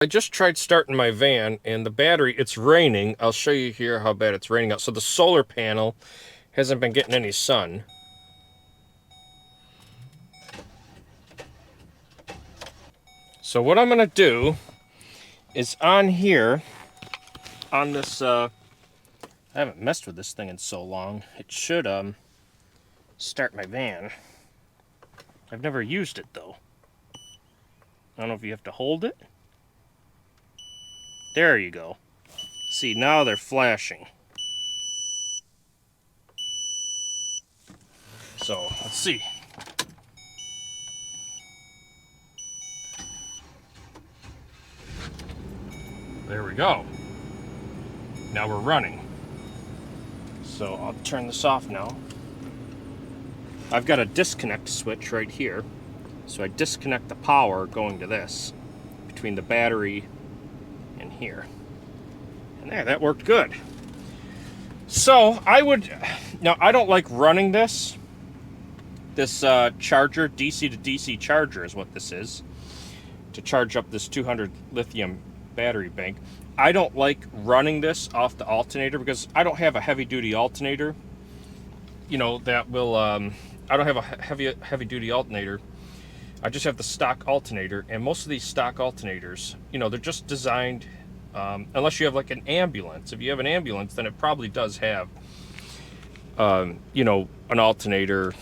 I just tried starting my van and the battery, it's raining. I'll show you here how bad it's raining out. So the solar panel hasn't been getting any sun. So what I'm gonna do is on here, on this, I haven't messed with this thing in so long. It should start my van. I've never used it though. I don't know if you have to hold it. There you go. See, now they're flashing. So, let's see. There we go. Now we're running. So I'll turn this off now. I've got a disconnect switch right here. So I disconnect the power going to this between the battery and here. And there, that worked good. So now I don't like running this. This charger, DC to DC charger is what this is, to charge up this 200 lithium battery bank. I don't like running this off the alternator because I don't have a heavy duty alternator. You know, that will, I don't have a heavy duty alternator. I just have the stock alternator, and most of these stock alternators, you know, they're just designed, unless you have like an ambulance. If you have an ambulance, then it probably does have, you know, an alternator,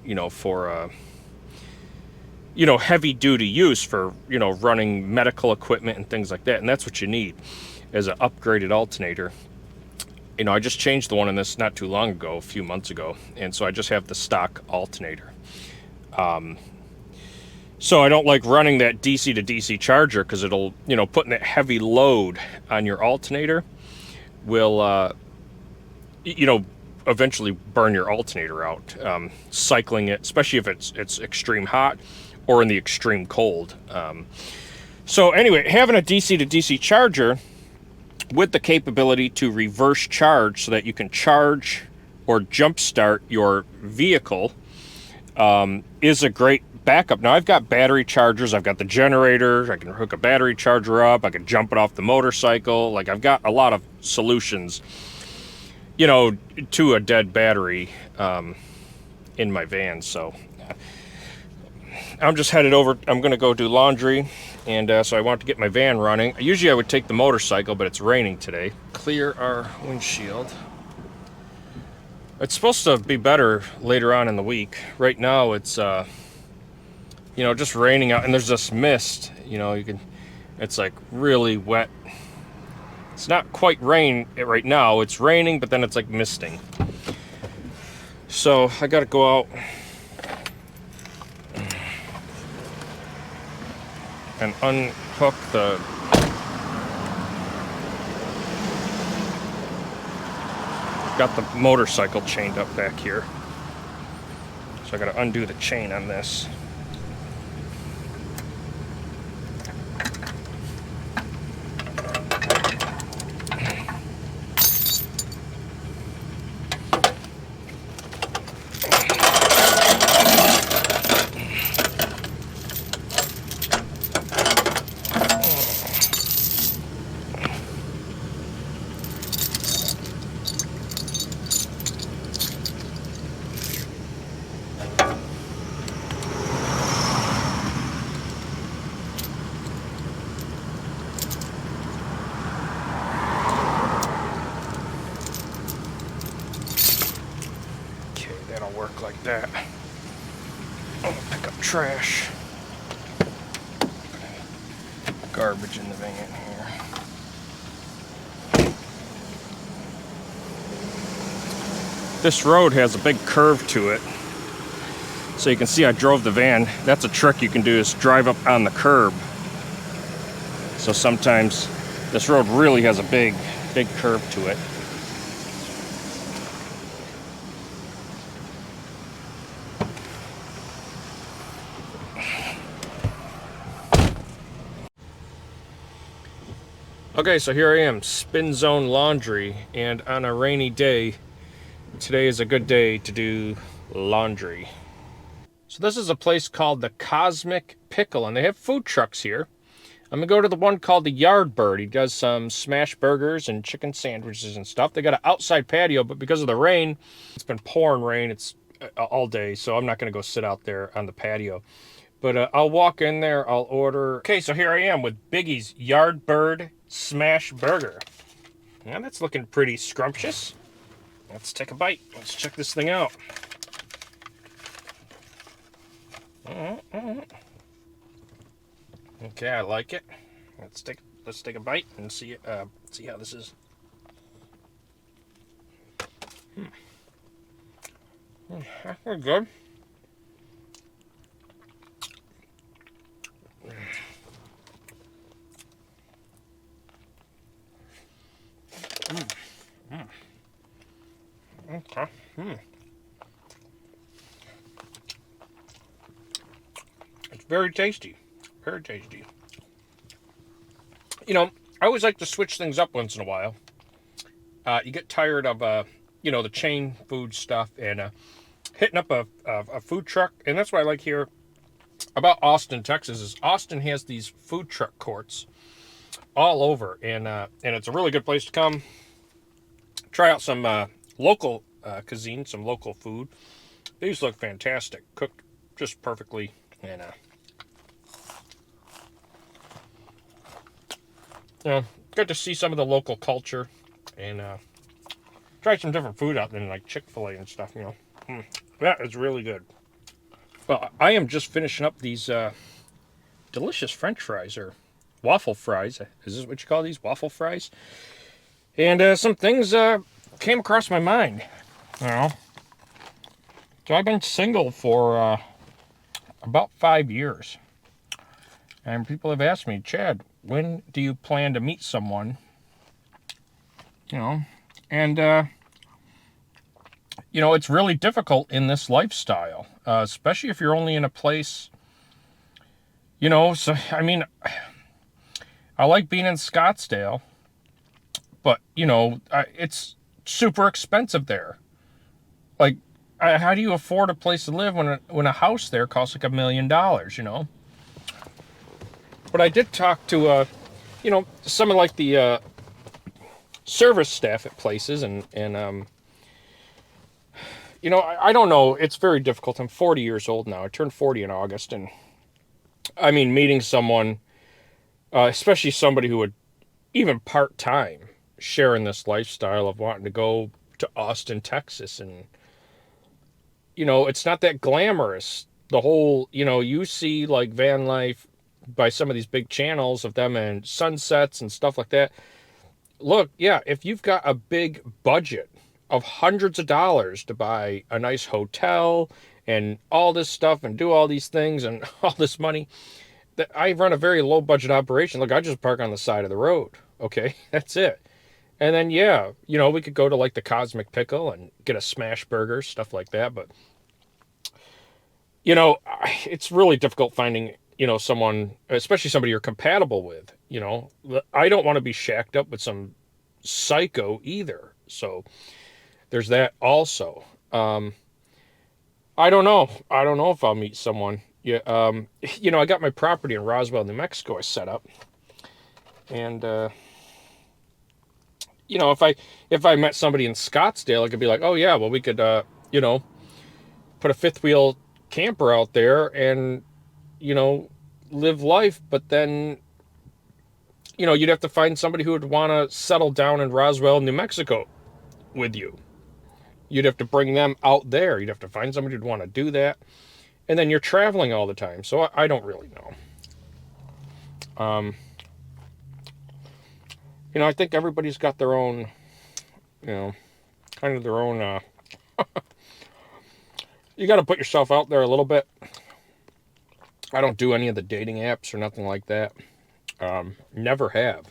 you know, for, you know, heavy duty use for, you know, running medical equipment and things like that. And that's what you need as an upgraded alternator. You know, I just changed the one in this not too long ago, a few months ago. And so I just have the stock alternator. So I don't like running that DC to DC charger because it'll, you know, putting that heavy load on your alternator will, you know, eventually burn your alternator out. Cycling it, especially if it's extreme hot or in the extreme cold. So anyway, having a DC to DC charger with the capability to reverse charge so that you can charge or jumpstart your vehicle is a great backup. Now I've got battery chargers, I've got the generator, I can hook a battery charger up, I can jump it off the motorcycle. Like, I've got a lot of solutions, you know, to a dead battery in my van. So I'm just headed over. I'm gonna go do laundry, and so I want to get my van running. Usually I would take the motorcycle, but it's raining today. Clear our windshield. It's supposed to be better later on in the week. Right now it's you know, just raining out, and there's this mist, you know, it's like really wet. It's not quite rain right now, it's raining, but then it's like misting. So I gotta go out and unhook the got the motorcycle chained up back here. So I gotta undo the chain on this. That'll work like that. I'm gonna pick up trash. Garbage in the van here. This road has a big curve to it. So you can see I drove the van. That's a trick you can do, is drive up on the curb. So sometimes this road really has a big curve to it. Okay, so here I am, Spin Zone Laundry, and on a rainy day, today is a good day to do laundry. So this is a place called the Cosmic Pickle, and they have food trucks here. I'm gonna go to the one called the Yard Bird. He does some smash burgers and chicken sandwiches and stuff. They got an outside patio, but because of the rain, it's been pouring rain. It's all day, so I'm not gonna go sit out there on the patio. But I'll walk in there. I'll order. Okay, so here I am with Biggie's Yard Bird Smash Burger. And that's looking pretty scrumptious. Let's take a bite. Let's check this thing out. Okay, I like it. Let's take a bite and see how this is. We're good. Okay. It's very tasty. Very tasty. You know, I always like to switch things up once in a while. You get tired of, the chain food stuff and hitting up a food truck. And that's what I like here about Austin, Texas, is Austin has these food truck courts all over. And it's a really good place to come try out some local cuisine, some local food. These look fantastic. Cooked just perfectly. And, good to see some of the local culture and try some different food out there, like Chick-fil-A and stuff, That is really good. Well, I am just finishing up these delicious French fries, or waffle fries. Is this what you call these? Waffle fries? And some things came across my mind. So I've been single for about 5 years. And people have asked me, Chad, when do you plan to meet someone? And it's really difficult in this lifestyle, especially if you're only in a place, so, I mean, I like being in Scottsdale, but, it's super expensive there. Like, how do you afford a place to live when a house there costs like $1 million, But I did talk to, some of like the service staff at places, and I don't know. It's very difficult. I'm 40 years old now. I turned 40 in August, and I mean, meeting someone, especially somebody who would even part-time share in this lifestyle of wanting to go to Austin, Texas, and it's not that glamorous. The whole, you see like Vanlife by some of these big channels of them and sunsets and stuff like that. Look, yeah, if you've got a big budget of hundreds of dollars to buy a nice hotel and all this stuff and do all these things and all this money, that I run a very low budget operation. Look, I just park on the side of the road. Okay, that's it. And then, yeah, we could go to like the Cosmic Pickle and get a smash burger, stuff like that. But, it's really difficult finding, someone, especially somebody you're compatible with. I don't want to be shacked up with some psycho either. So there's that also. I don't know. I don't know if I'll meet someone. Yeah. I got my property in Roswell, New Mexico, I set up. And, if I met somebody in Scottsdale, I could be like, oh yeah, well, we could, put a fifth wheel camper out there and, live life. But then, you'd have to find somebody who would want to settle down in Roswell, New Mexico with you. You'd have to bring them out there. You'd have to find somebody who'd want to do that. And then you're traveling all the time. So I don't really know. I think everybody's got their own, kind of their own, you got to put yourself out there a little bit. I don't do any of the dating apps or nothing like that. Never have.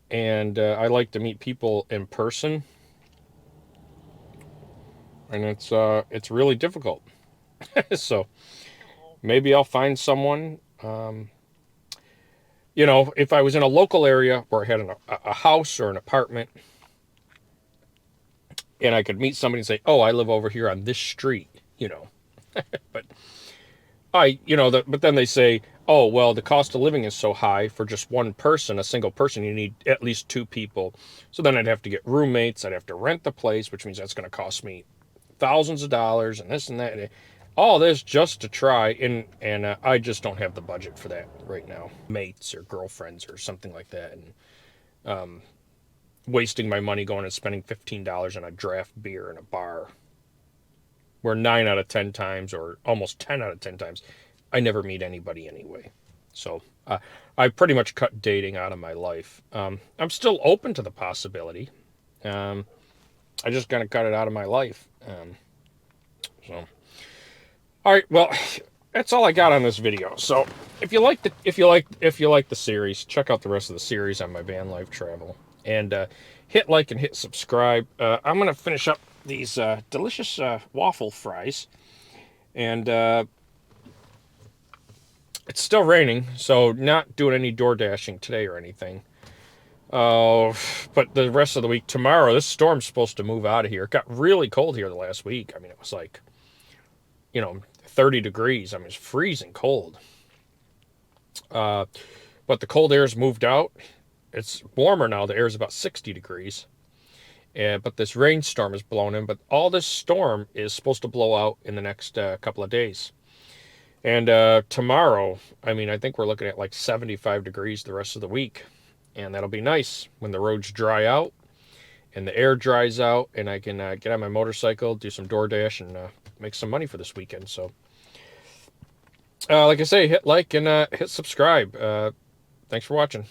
And I like to meet people in person. And it's really difficult. So maybe I'll find someone, if I was in a local area where I had a house or an apartment, and I could meet somebody and say, oh, I live over here on this street, but but then they say, oh, well, the cost of living is so high for just one person, a single person, you need at least two people. So then I'd have to get roommates, I'd have to rent the place, which means that's going to cost me thousands of dollars and this and that. All this just to try, and I just don't have the budget for that right now. Mates or girlfriends or something like that, and wasting my money going and spending $15 on a draft beer in a bar, where 9 out of 10 times, or almost 10 out of 10 times, I never meet anybody anyway. So I pretty much cut dating out of my life. I'm still open to the possibility. Um, I just gotta cut it out of my life. So, all right, well, that's all I got on this video. So, if you like the series, check out the rest of the series on my van life travel, and hit like and hit subscribe. I'm gonna finish up these delicious waffle fries, and it's still raining, so not doing any door dashing today or anything. Oh, but the rest of the week, tomorrow, this storm's supposed to move out of here. It got really cold here the last week. I mean, it was like, 30 degrees. I mean, it's freezing cold. But the cold air's moved out. It's warmer now. The air's about 60 degrees. But this rainstorm is blowing in. But all this storm is supposed to blow out in the next couple of days. And tomorrow, I mean, I think we're looking at like 75 degrees the rest of the week. And that'll be nice when the roads dry out and the air dries out, and I can get on my motorcycle, do some DoorDash, and make some money for this weekend. So, like I say, hit like and hit subscribe. Thanks for watching.